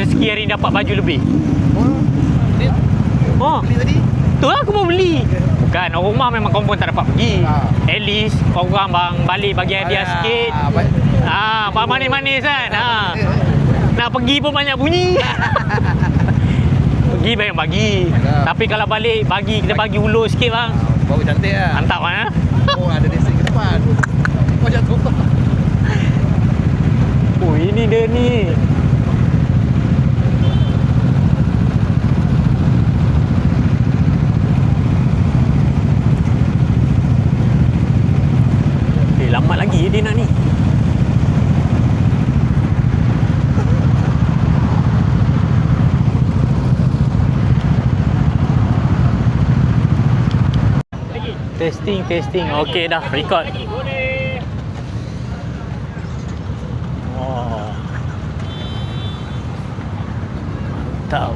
rezeki hari ni dapat baju lebih? Oh, beli tadi? Tu lah aku mau beli. Bukan, orang rumah memang confirm tak dapat pergi. At least orang bang balik bagi hadiah sikit. Manis-manis kan. Nak pergi pun banyak bunyi. Pergi banyak bagi. Tapi kalau balik bagi, kita bagi ulur sikit bang. Bau cantik lah. Mantap kan? Oh, ada lesen ke depan. Oh, jatuh. Oh, ini dia ni. Lambat lagi dia nak ni. Testing. Okey dah record. Oh. Mantap.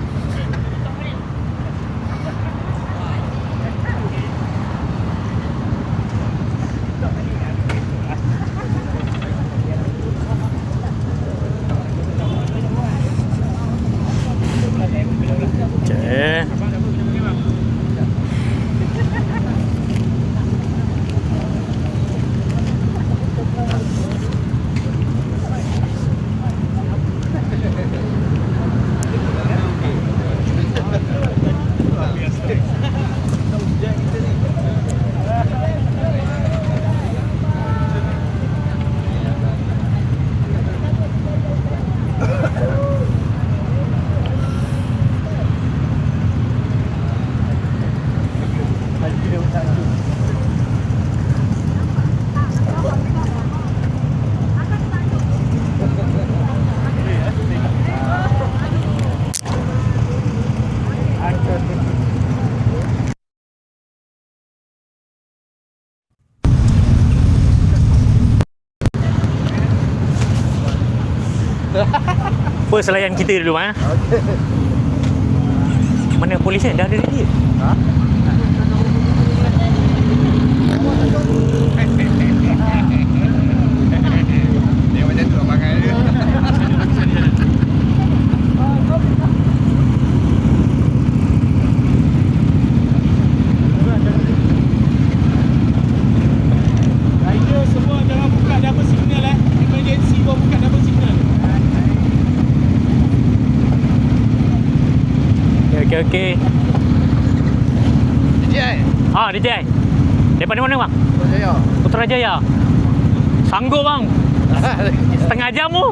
First layan kita dulu Mana polis kan? Dah ada ready. Dia macam tu bangai dia. Rider semua jangan buka double signal emergency kau buka double signal. Okey. DJI? DJI. Daripada mana bang? Putrajaya. Putrajaya. Sanggup bang. Setengah jam tu.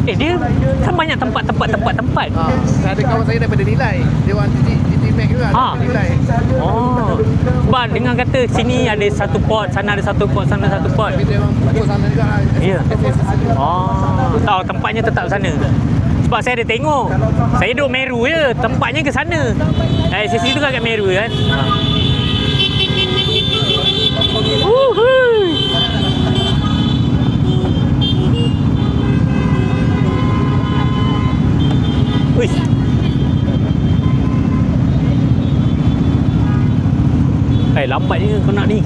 Dia kan banyak tempat. Ada kawan saya daripada Nilai. Dia orang GT Max juga Nilai. Oh. Bang dengar kata sini ada satu port, sana ada satu port, sana ada satu port. Tapi dia orang pukul sana juga. Ya. Tahu tempatnya tetap sana. Sebab saya ada tengok. Saya duduk Meru je, tempatnya ke sana. Sisi tu kan kat Meru kan. Uish. Lambat je kau nak ni.